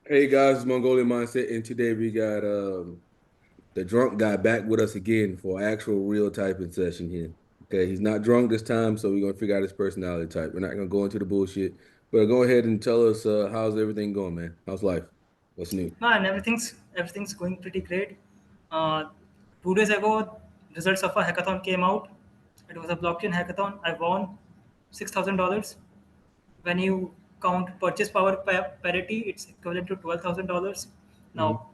Hey guys, it's MongolianMindset, and today we got the drunk guy back with us again for actual real typing session here. Okay, he's not drunk this time, so we're gonna figure out his personality type. We're not gonna go into the bullshit, but go ahead and tell us how's everything going, man? How's life? What's new? Man, everything's going pretty great. Uh, 2 days ago, results of a hackathon came out. It was a blockchain hackathon. I won $6,000. When you count purchase power parity, it's equivalent to $12,000. Hmm. Now,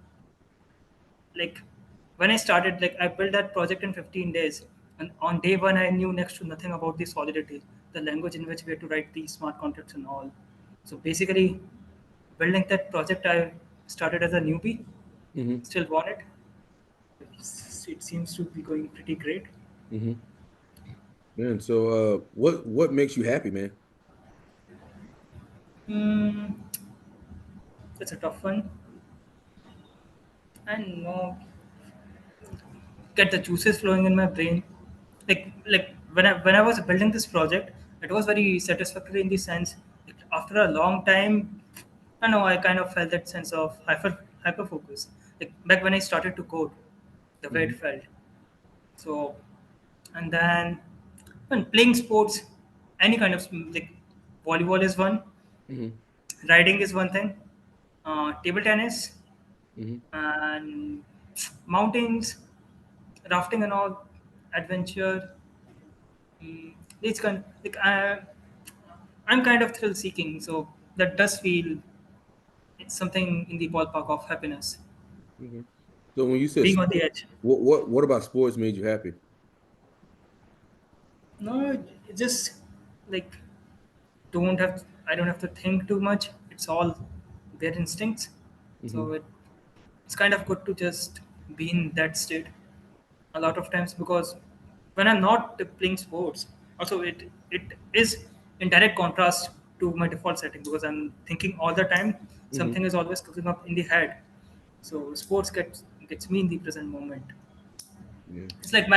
like when I started, like I built that project in 15 days, and on day one, I knew next to nothing about the Solidity, the language in which we had to write these smart contracts and all. So basically, building that project, I started as a newbie, Hmm. still won it. It seems to be going pretty great. Hmm. Man, so what makes you happy, man? Hmm, that's a tough one. I know, get the juices flowing in my brain. Like when I was building this project, it was very satisfactory in the sense like, after a long time, I know I kind of felt that sense of hyper focus. Like back when I started to code, the way it Hmm. felt. So and then when playing sports, any kind of like volleyball is one, Hmm. riding is one thing, table tennis Hmm. and mountains, rafting and all, adventure. It's kind like I'm kind of thrill seeking, so that does feel it's something in the ballpark of happiness, Hmm. So when you said being on the sport, edge. what about sports made you happy? No, it just like don't have I don't have to think too much. It's all their instincts, Hmm. so it's kind of good to just be in that state a lot of times because when I'm not playing sports, also it is in direct contrast to my default setting because I'm thinking all the time. Hmm. Something is always cooking up in the head. So sports gets me in the present moment. Yeah. It's like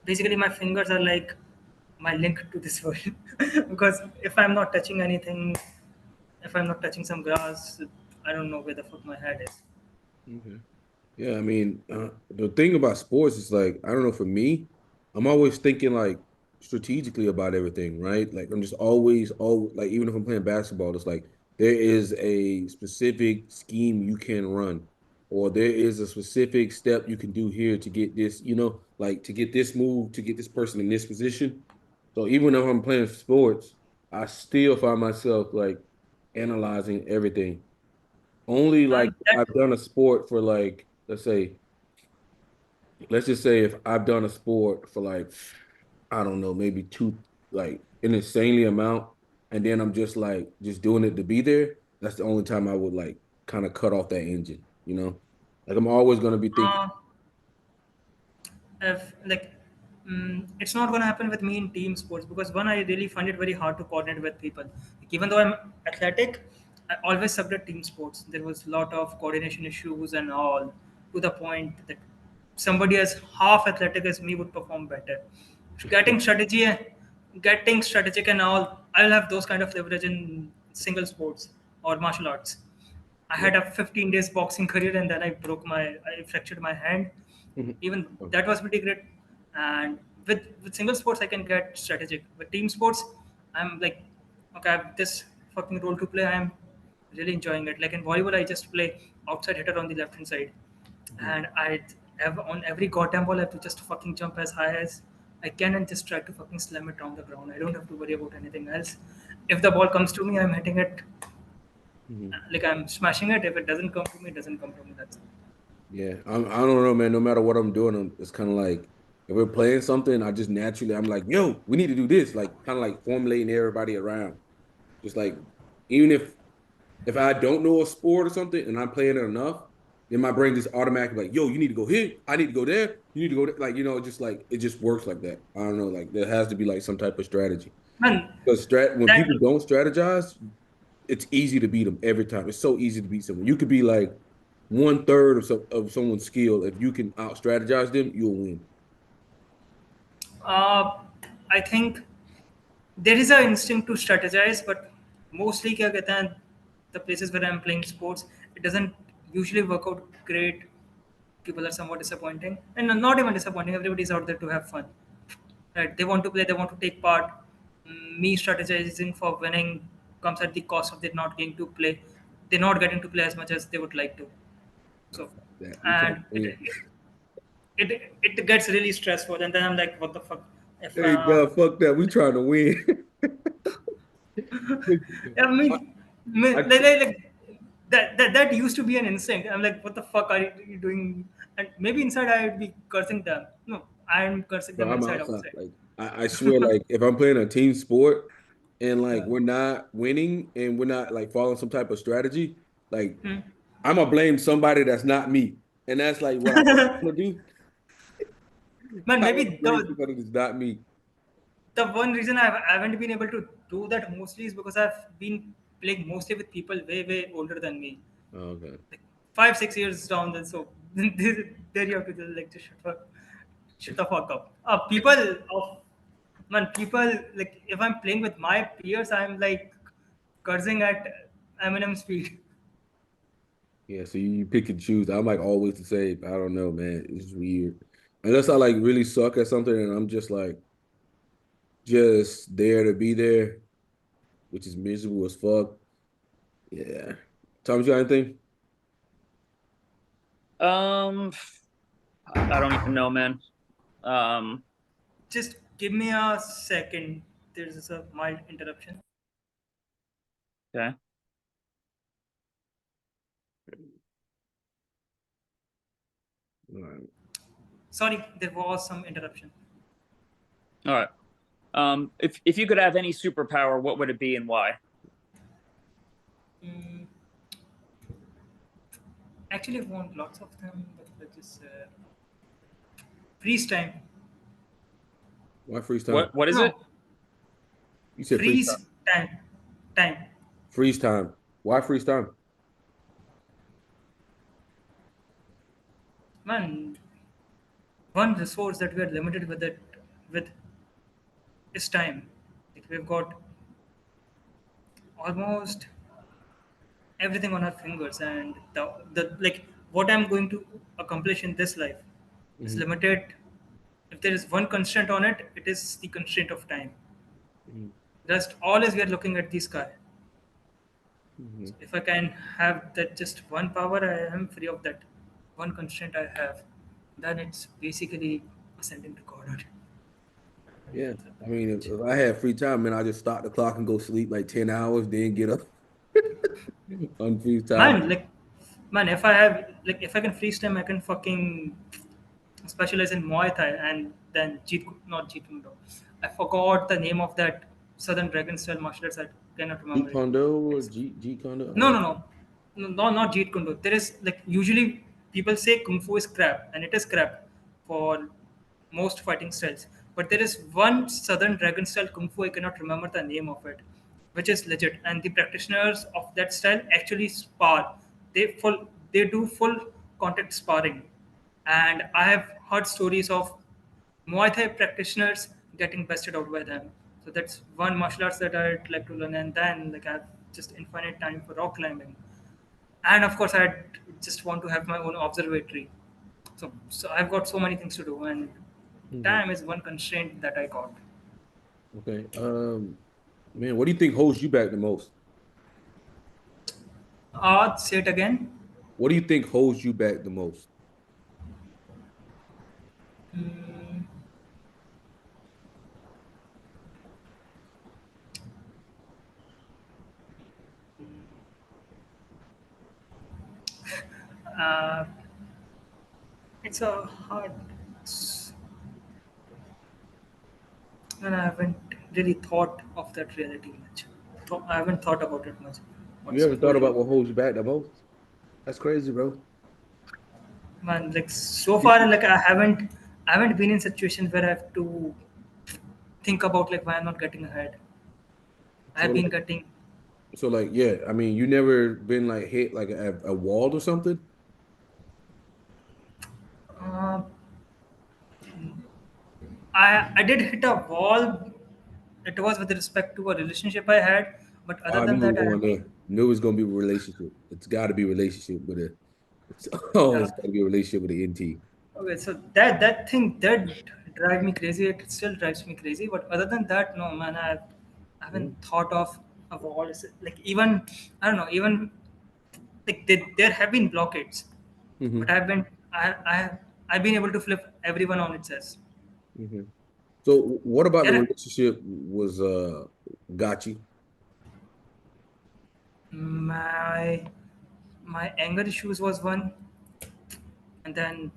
basically my fingers are like my link to this world because if I'm not touching anything, if I'm not touching some grass, I don't know where the fuck my head is. Okay. Yeah, I mean, the thing about sports is like, I don't know, for me, I'm always thinking like strategically about everything, right? Like I'm just always, like even if I'm playing basketball, it's like there is a specific scheme you can run, or there is a specific step you can do here to get this, like to get this move, to get this person in this position. So even though I'm playing sports, I still find myself like analyzing everything. Only like And that I've done a sport for like, let's just say if I've done a sport for like, I don't know, maybe two, like an insanely amount, and then I'm just like just doing it to be there. That's the only time I would like kind of cut off that engine, you know? Like I'm always gonna be thinking. uh, if like it's not going to happen with me in team sports because one, I really find it very hard to coordinate with people. Like, even though I'm athletic, I always sucked at team sports. There was a lot of coordination issues and all, to the point that somebody as half athletic as me would perform better. getting strategy Getting strategic and all, I'll have those kind of leverage in single sports or martial arts. I Yeah. had a 15 days boxing career and then I fractured my hand. Even Oh, that was pretty great. And with single sports, I can get strategic. With team sports, I'm like, okay, I have this fucking role to play. I'm really enjoying it. Like in volleyball, I just play outside hitter on the left hand side, mhm. and I have on every goddamn ball, I have to just fucking jump as high as I can and just try to fucking slam it on the ground. I don't have to worry about anything else. If the ball comes to me, I'm hitting it Mhm. like I'm smashing it. If it doesn't come to me, it doesn't come to me. That's it. Yeah, I don't know, man. No matter what I'm doing, it's kind of like if we're playing something, I just naturally I'm like, yo, we need to do this, like kind of like formulating everybody around. Just like even if I don't know a sport or something and I'm playing it enough, then my brain just automatically like, yo, you need to go here. I need to go there. You need to go there. Like, just like it just works like that. I don't know. Like there has to be like some type of strategy. Man, Because when that people don't strategize, it's easy to beat them every time. It's so easy to beat someone. You could be like one third of someone's skill. If you can out strategize them, you'll win. uh, I think there is an instinct to strategize, but mostly क्या कहते हैं the places where I'm playing sports, it doesn't usually work out great. People are somewhat disappointing, and not even disappointing. Everybody's out there to have fun, right? They want to play, they want to take part. Me strategizing for winning comes at the cost of they're not getting to play. They're not getting to play as much as they would like to. So, That we trying to and win. it gets really stressful, and then I'm like, what the fuck? If Hey, God, fuck that. We trying to win. Yeah, I, I, like that used to be an instinct. I'm like, what the fuck are you doing? And maybe inside I'd be cursing them. No, I'm cursing them bro, I'm inside outside. outside. Like, I swear, like, if I'm playing a team sport and like Yeah. we're not winning and we're not like following some type of strategy, like Hmm. I'm gonna blame somebody that's not me, and that's like what I want to do. Man, I want to maybe blame somebody that's not me. the one reason I haven't been able to do that mostly is because I've been playing mostly with people way older than me, Oh, okay. like 5 6 years down. Then so there you have to like just shut the fuck up. People of man, people like if I'm playing with my peers, I'm like cursing at Eminem speed. Yeah, so you pick and choose. I'm like always the same. I don't know, man. It's weird. Unless I like really suck at something and I'm just like just there to be there, which is miserable as fuck. Yeah. Tom, you got anything? Um, I don't even know, man. Um, Just give me a second. There's a mild interruption. okay. All right. Sorry, there was some interruption. All right. If you could have any superpower, what would it be and why? Mm, actually, I want lots of them, but let's just freeze time. Why freeze time? What is it? No, You said freeze time. freeze time. Time. Freeze time. Why freeze time? Man, one resource that we are limited with is time. Like we've got almost everything on our fingers, and the like what I'm going to accomplish in this life is Hmm. limited. If there is one constraint on it, it is the constraint of time. Hmm. Rest all is we are looking at the sky. Hmm. So if I can have that just one power, I am free of that one constraint I have. Then it's basically ascending to God. Yeah. I mean, if I had free time, man, I just stop the clock and go sleep like 10 hours, then get up on freeze time. Man, like, man, if I have, like, if I can freeze time, I can fucking specialize in Muay Thai and then not Jeet Kune Do. I forgot the name of that Southern Dragon style martial arts. I cannot remember Jeet it. Kondo or It's Jeet Kondo? I no, don't no, no, no, not Jeet Kune Do. There is like usually people say Kung Fu is crap, and it is crap for most fighting styles. But there is one Southern Dragon style Kung Fu. I cannot remember the name of it, which is legit. And the practitioners of that style actually spar. They do full contact sparring, and I have heard stories of Muay Thai practitioners getting bested out by them. So that's one martial arts that I'd like to learn. And then like I have just infinite time for rock climbing. And of course I just want to have my own observatory. So I've got so many things to do, and know. time is one constraint that I got. Okay. Man, what do you think holds you back the most? Say it again. What do you think holds you back the most? Uh, it's a hard, it's- and I haven't really thought of that reality much. I haven't thought about it much. You What's ever thought holding about what holds you back the most? That's crazy, bro. man? Like so far, like I haven't been in situations where I have to think about like why I'm not getting ahead. I So have been like, getting. yeah. I mean, you never been like hit like a wall or something. Uh, I did hit a wall. It was with respect to a relationship I had, but I other than knew we that, were I going have there. knew it's gonna be a relationship. It's got to be a relationship with a. It's always Yeah. got to be a relationship with an NT. Okay, so that thing that drive me crazy. It still drives me crazy. But other than that, no man, I haven't thought of all this. Like even I don't know. Even like there have been blockades, but Mm-hmm. I've been able to flip everyone on its ass. Mm-hmm. So, what about the There, relationship was got you? my my anger issues was one, and then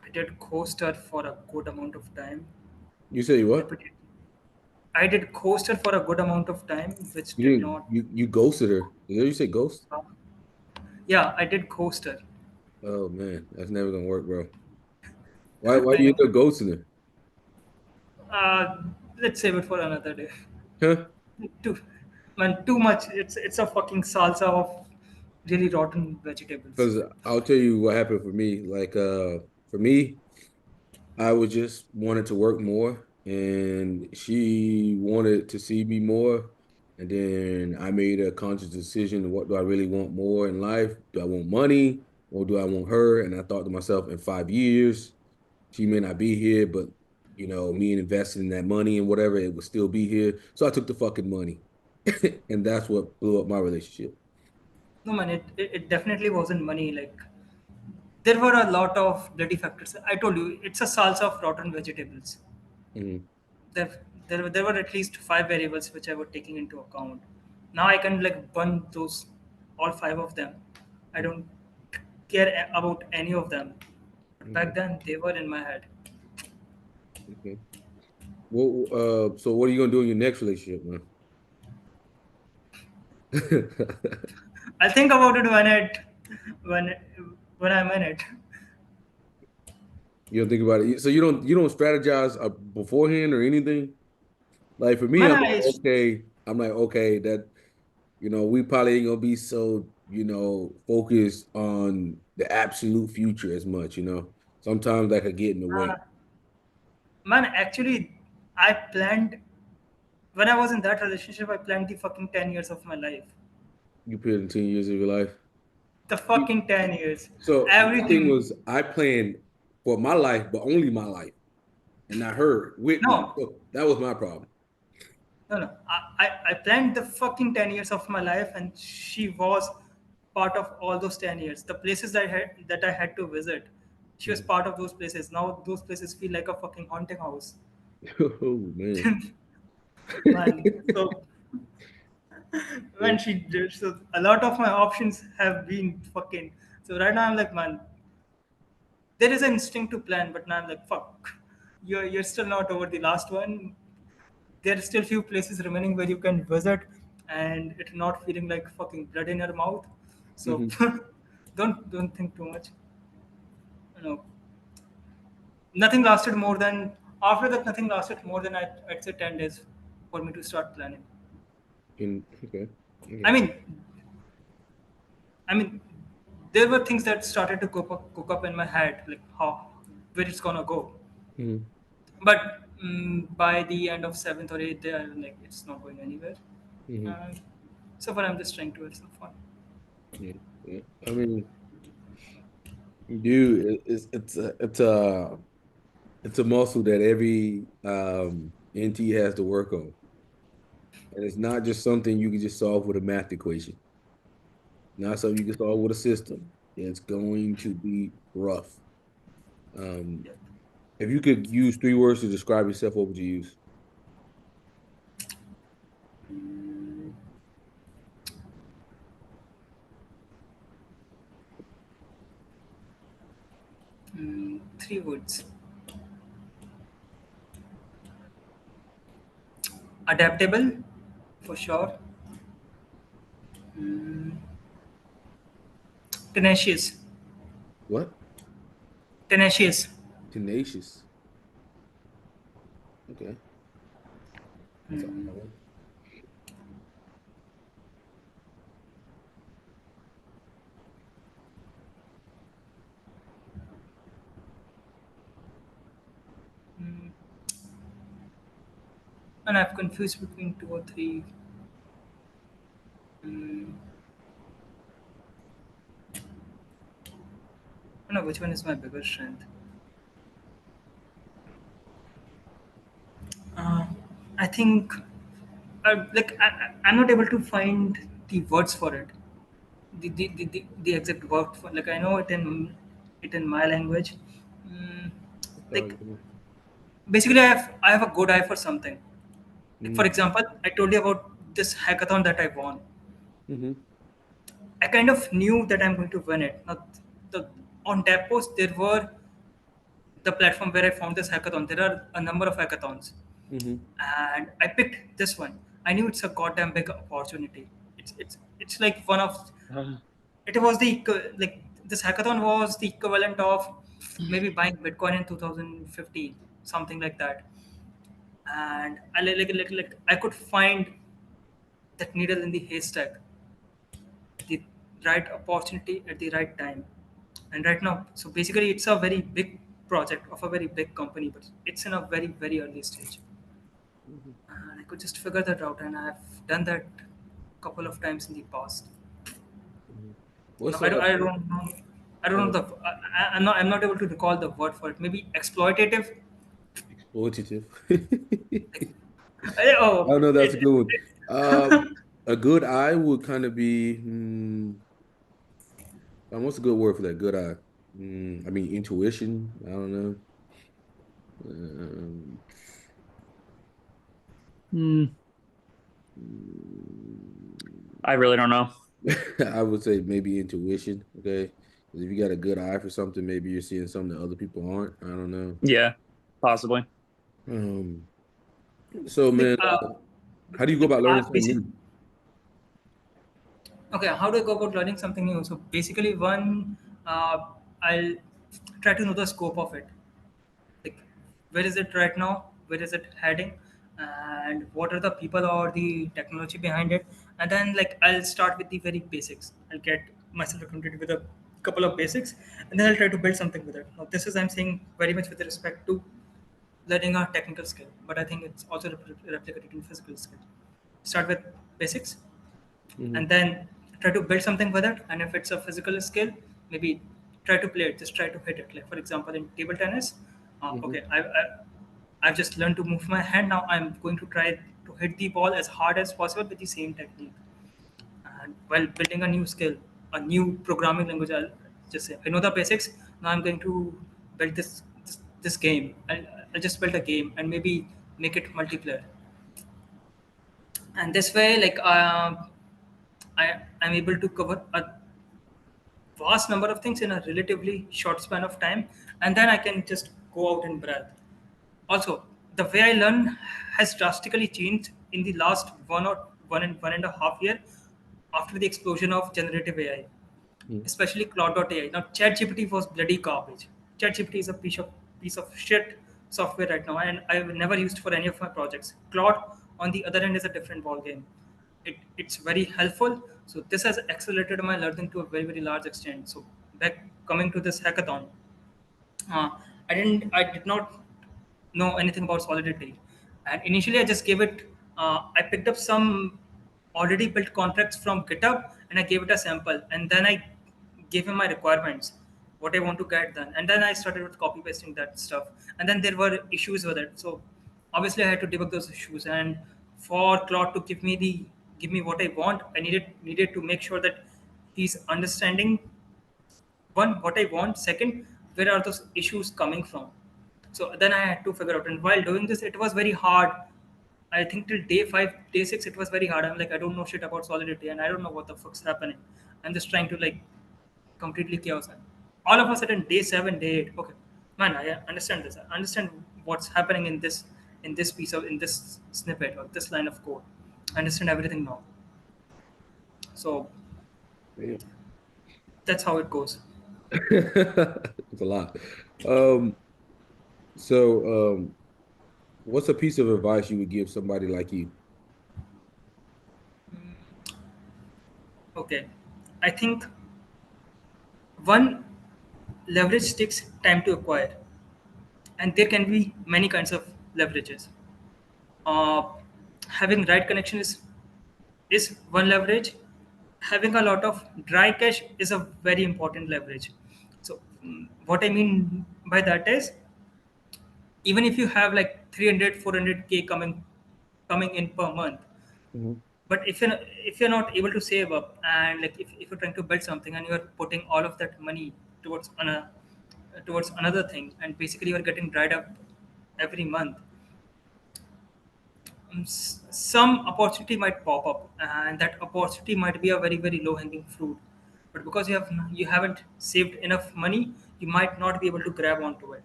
I did ghost her for a good amount of time. You say what? Repeatedly. I did ghost her for a good amount of time, which You did didn't not. you ghosted her? Did you say ghost? Yeah, I did ghost her. Oh man, that's never gonna work, bro. Why I you know. end up ghosting her? Uh, let's save it for another day. Huh? Too, man, too much. It's a fucking salsa of really rotten vegetables. Because I'll tell you what happened for me. Like for me, I was just wanted to work more, and she wanted to see me more. And then I made a conscious decision: what do I really want more in life? Do I want money, or do I want her? And I thought to myself, in 5 years, she may not be here, but me investing in that money and whatever, it would still be here. So I took the fucking money, and that's what blew up my relationship. No man, it definitely wasn't money. Like there were a lot of bloody factors. I told you, it's a salsa of rotten vegetables. Hmm. There were at least five variables which I was taking into account. Now I can like burn those all five of them. I don't care about any of them. But back Hmm. then they were in my head. Okay. Well, so what are you gonna do in your next relationship, man? I'll think about it when when I'm in it. You don't think about it. So you don't strategize beforehand or anything. Like for me, Man, I'm like, okay. I'm like, okay, that we probably ain't gonna be so focused on the absolute future as much. Sometimes that could get in the way. uh, man, actually, I planned when I was in that relationship. I planned the fucking 10 years of my life. You put in 10 years of your life. The fucking 10 years, So my thing everything. was, I planned for my life, but only my life, and not her with me. No, So that was my problem. no. I planned the fucking 10 years of my life, and she was part of all those 10 years. The places that I had to visit, she was part of those places. Now those places feel like a fucking haunting house. Oh man. Man, so when she did, so a lot of my options have been fucking. So right now I'm like, man, there is an instinct to plan, but now I'm like, fuck, you're still not over the last one. There are still few places remaining where you can visit, and it's not feeling like fucking blood in your mouth. So Hmm. don't think too much. You know, nothing lasted more than after that. Nothing lasted more than I'd say 10 days for me to start planning. Okay. I Okay. mean, I mean, there were things that started to cook up in my head, like how where it's gonna go. Hmm. But by the end of seventh or eighth day, I was like, it's not going anywhere. Hmm. Uh, so far, I'm just trying to have some fun. Yeah. Yeah. I mean, dude, it's a muscle that every NT has to work on, and it's not just something you can just solve with a math equation. Not something you can solve with a system. It's going to be rough. Um, Yeah. if you could use 3 words to describe yourself, what would you use? Three words: adaptable, for sure. Tenacious, What? tenacious. Tenacious. Okay, that's a hard one. And I've confused between two or three. I don't know which one is my biggest strength. Uh, I think I'm not able to find the words for it. The exact word for, like, I know it in my language. Mm, like basically, I have a good eye for something. Like, for Mm-hmm. example, I told you about this hackathon that I won. Mm-hmm. I kind of knew that I'm going to win it. Now, the on that post there were the platform where I found this hackathon. There are a number of hackathons, Mm-hmm. and I picked this one. I knew it's a goddamn big opportunity. It's like one of it was like this hackathon was the equivalent of maybe buying Bitcoin in 2015, something like that. And I could find that needle in the haystack, the right opportunity at the right time. And right now, so basically, it's a very big project of a very big company, but it's in a very, very early stage. Mm-hmm. And I could just figure that out, and I've done that a couple of times in the past. Mm-hmm. No, What's I don't know. I don't know the. I'm not able to recall the word for it. Maybe exploitative. exploitative? Like, I don't know. That's a it, good one. A good eye would kind of be. What's a good word for that? Good eye. I mean, intuition. I don't know. Um, Hmm. mm, I really don't know. I would say maybe intuition. Okay, 'cause if you got a good eye for something, maybe you're seeing something that other people aren't. I don't know. Yeah, possibly. Um, so like, man, how do you go about learning something basic. new? Okay, how do I go about learning something new? So basically, one, I'll try to know the scope of it. Like, where is it right now? Where is it heading? And what are the people or the technology behind it? And then, like, I'll start with the very basics. I'll get myself acquainted with a couple of basics, and then I'll try to build something with it. Now, this is I'm saying very much with respect to learning a technical skill, but I think it's also replicated in physical skill. Start with basics, Mm-hmm. and then try to build something with it. And if it's a physical skill, maybe try to play it, just try to hit it. Like, for example, in table tennis, Mm-hmm. okay, I've just learned to move my hand. Now I'm going to try to hit the ball as hard as possible with the same technique. And while building a new skill, a new programming language, I'll just say I know the basics. Now I'm going to build this game. I'll just build a game and maybe make it multiplayer. And this way, like, I'm able to cover a vast number of things in a relatively short span of time, and then I can just go out and breathe. Also, the way I learn has drastically changed in the last one and a half year after the explosion of generative AI, especially Cloud.ai. Now, ChatGPT was bloody garbage. ChatGPT is a piece of shit software right now, and I've never used for any of my projects. Claude, on the other hand, is a different ballgame. It's very helpful. So this has accelerated my learning to a very, very large extent. So back coming to this hackathon, uh, I did not know anything about Solidity, and initially I just gave it. I picked up some already built contracts from GitHub, and I gave it a sample, and then I gave him my requirements, what I want to get done, and then I started with copy pasting that stuff, and then there were issues with it. So obviously I had to debug those issues, and for Claude to give me what I want, I needed to make sure that he's understanding, one, what I want, second, where are those issues coming from. So then I had to figure out, and while doing this it was very hard. I think till day 5, day 6 it was very hard. I'm like, I don't know shit about Solidity, and I don't know what the fuck's happening. I'm just trying to, like, completely chaos. All of a sudden, day 7, day 8, okay, man, I understand this. I understand what's happening in this snippet or this line of code. I understand everything now. So Yeah. that's how it goes. It's a lot. Um, so, what's a piece of advice you would give somebody like you? Okay, I think, one, leverage takes time to acquire, and there can be many kinds of leverages. Uh, Having right connection is one leverage. having a lot of dry cash is a very important leverage. So what I mean by that is, even if you have like 300 400k coming in per month, Mhm. but if you're not able to save up, and like if you're trying to build something and you're putting all of that money towards another thing, and basically you're getting dried up every month, some opportunity might pop up, and that opportunity might be a very very low hanging fruit, but because you haven't saved enough money, you might not be able to grab onto it.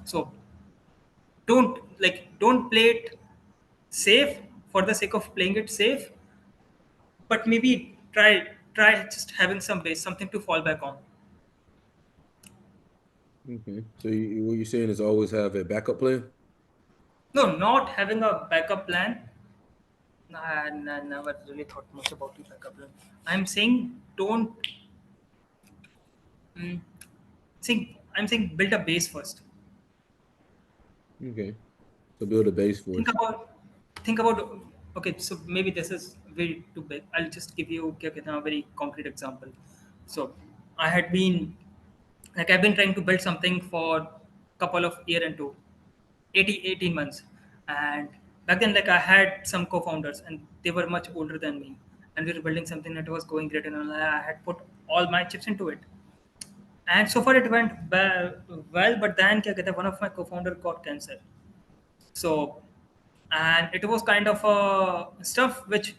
So don't play it safe for the sake of playing it safe, but maybe try just having some base, something to fall back on. Okay. So what you're saying is always have a backup plan? No, not having a backup plan. I never really thought much about the backup plan. I'm saying don't. Mm, I'm saying build a base first. Okay. So build a base for Think us. about think about. Okay, so maybe this is very too big. I'll just give you क्या कहते हैं, a very concrete example. So I had been I've been trying to build something for couple of year and 18 months, and back then like I had some co-founders and they were much older than me, and we were building something that was going great, and I had put all my chips into it, and so far it went well, but then क्या कहते हैं, one of my co-founder got cancer. So, and it was kind of stuff which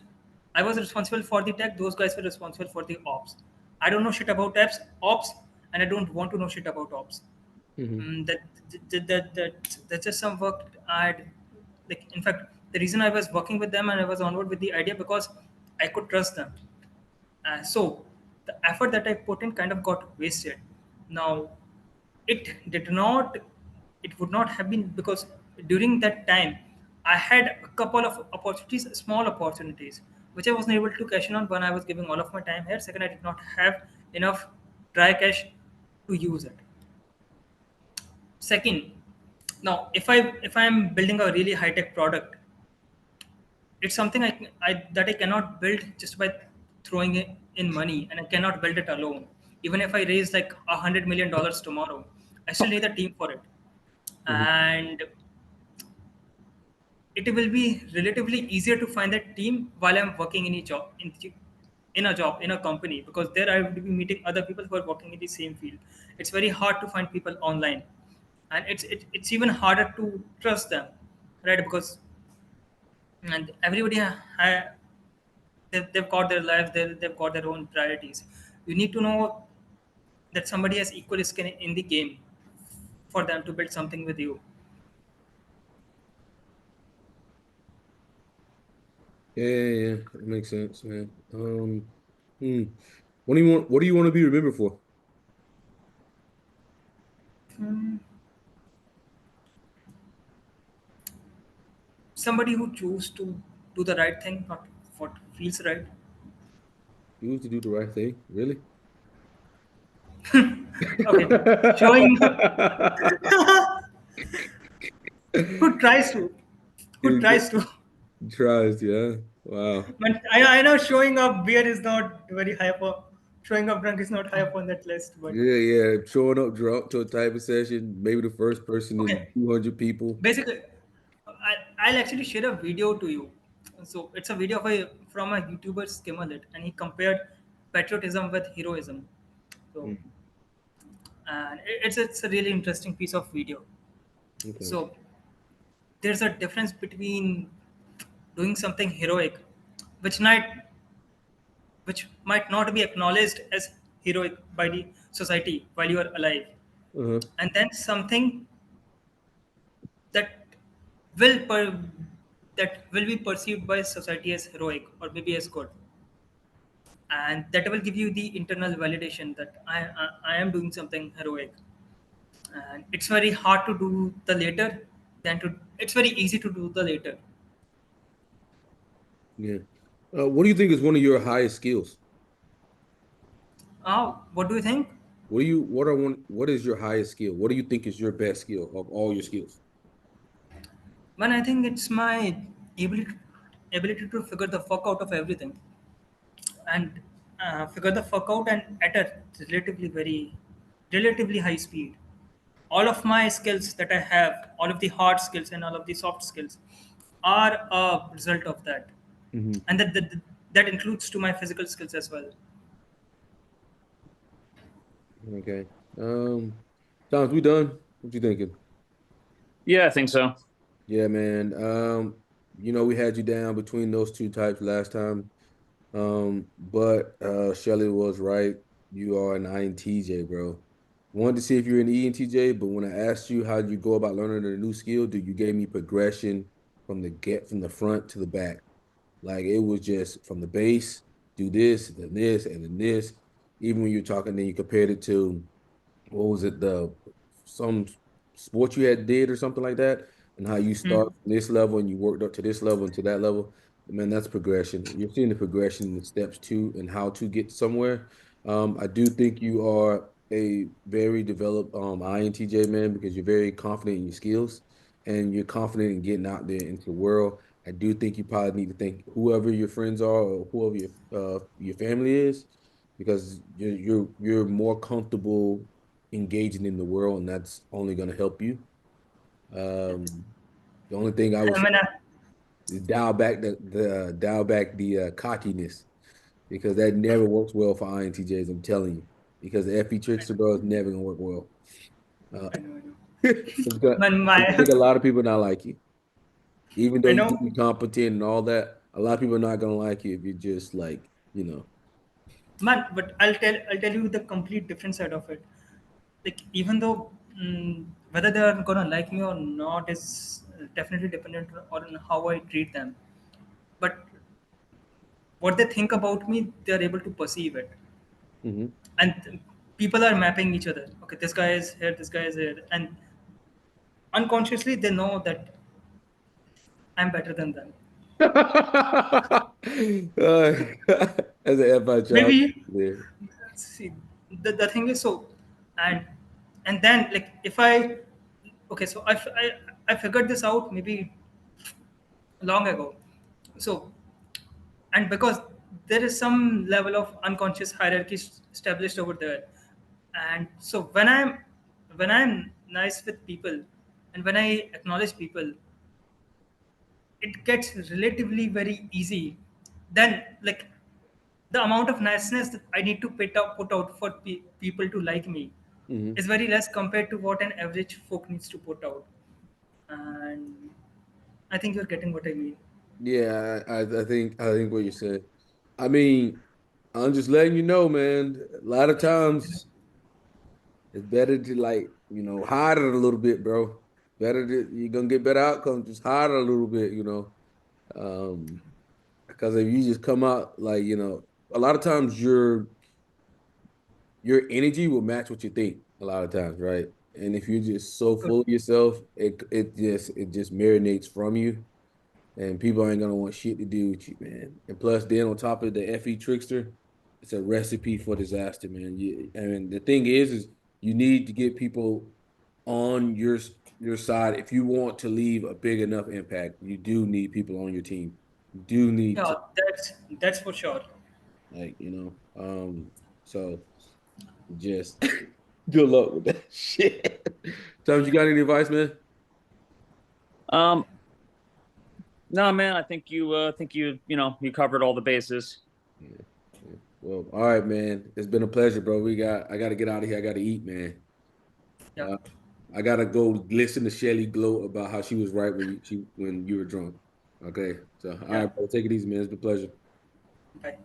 I was responsible for the tech. Those guys were responsible for the ops. I don't know shit about ops, and I don't want to know shit about ops. Hmm. That's just some work I'd like. In fact, the reason I was working with them and I was onward with the idea because I could trust them. So the effort that I put in kind of got wasted. Now, it did not, it would not have been because during that time I had a couple of opportunities, small opportunities, which I wasn't able to cash in on when I was giving all of my time here. Second, I did not have enough dry cash to use it. Second, now if I'm building a really high tech product, it's something that I cannot build just by throwing it in money, and I cannot build it alone. Even if I raise like $100 million tomorrow, I still need a team for it, Hmm. and it will be relatively easier to find that team while I'm working in a company, because there I will be meeting other people who are working in the same field. It's very hard to find people online, and it's even harder to trust them, right? Because and everybody they've got their lives, they've got their own priorities. You need to know that somebody has equal skin in the game for them to build something with you. Yeah, yeah, yeah. That makes sense, man. Hmm. What do you want to be remembered for? Somebody who choose to do the right thing, not what feels right. You used to do the right thing, really? Okay, showing who tries to, who It tries to. tries, yeah. Wow. But I know showing up beer is not very high up. Showing up drunk is not high up on that list. But Yeah, yeah. Showing up drunk to a type of session, maybe the first person in okay, 200 people. basically, I'll actually share a video to you. So it's a video from a YouTuber Skimmerlit, and he compared patriotism with heroism. So Hmm. and it's a really interesting piece of video. Okay. So there's a difference between doing something heroic, which might which might not be acknowledged as heroic by the society while you are alive, Uh-huh. and then something that will per, that will be perceived by society as heroic or maybe as good, and that will give you the internal validation that I am doing something heroic. And it's very hard to do the later than to it's very easy to do the later. Yeah. What do you think is one of your highest skills? What do you think? What is your highest skill? What do you think is your best skill of all your skills? When I think it's my ability ability to figure the fuck out of everything, and figure the fuck out and at a relatively high speed. All of my skills that I have, all of the hard skills and all of the soft skills, are a result of that, Hmm. and that includes to my physical skills as well. Okay. Thomas, we done? What you thinking? Yeah, I think so. Yeah, man. We had you down between those two types last time. But Shelly was right. You are an INTJ, bro. Wanted to see if you're an ENTJ, but when I asked you how you go about learning a new skill, dude, you gave me progression from the front to the back. Like it was just from the base, do this, then this, and then this. Even when you're talking, then you compared it to what was it, the some sport you had did or something like that, and how you start Hmm. from this level and you worked up to this level and to that level. Man, that's progression. You're seeing the progression in the steps to and how to get somewhere. I do think you are a very developed INTJ man because you're very confident in your skills and you're confident in getting out there into the world. I do think you probably need to think whoever your friends are or whoever your family is, because you're more comfortable engaging in the world, and that's only going to help you. Um, the only thing I would I say mean, is dial back the cockiness, because that never works well for INTJs. I'm telling you, because the FE trickster bro is never gonna work well. Uh, I know, I know. it's gonna My make a lot of people not like you, even though I you can know, be competent and all that. A lot of people are not gonna like you if you're just like you know. man. But I'll tell you the complete different side of it. Like even though whether they are gonna like me or not is definitely dependent on how I treat them. But what they think about me, they are able to perceive it, Hmm. and people are mapping each other. Okay, this guy is here, this guy is here, and unconsciously they know that I'm better than them. As an FI child, Maybe yeah. see the thing is so, and and then like if I okay, so I figured this out maybe long ago. So, and because there is some level of unconscious hierarchy established over there, and so when I'm nice with people and when I acknowledge people, it gets relatively very easy. Then like the amount of niceness that I need to put out for people to like me Hmm. is very less compared to what an average folk needs to put out. And I think you're getting what I mean. Yeah, I think what you said. I mean, I'm just letting you know, man. A lot of times it's better to hide it a little bit, bro. Better to you're gonna get better outcomes. Just hide it a little bit. Um, because if you just come out a lot of times your energy will match what you think a lot of times, right? And if you're just so Good. full of yourself, it just marinates from you. And people ain't gonna want shit to do with you, man. And plus, then on top of the FE trickster, it's a recipe for disaster, man. And the thing is you need to get people on your side if you want to leave a big enough impact. You do need people on your team. You do need Yeah, to that's for sure. so just good luck with that shit. Tom, you got any advice, man? Um, no, man, I think you covered all the bases. Yeah, yeah. Well, all right, man. It's been a pleasure, bro. I gotta get out of here. I gotta eat, man. Yeah. Uh, I gotta go listen to Shelly gloat about how she was right when you were drunk. Okay. So all Yeah. right, bro. Take it easy, man. It's been a pleasure. Bye.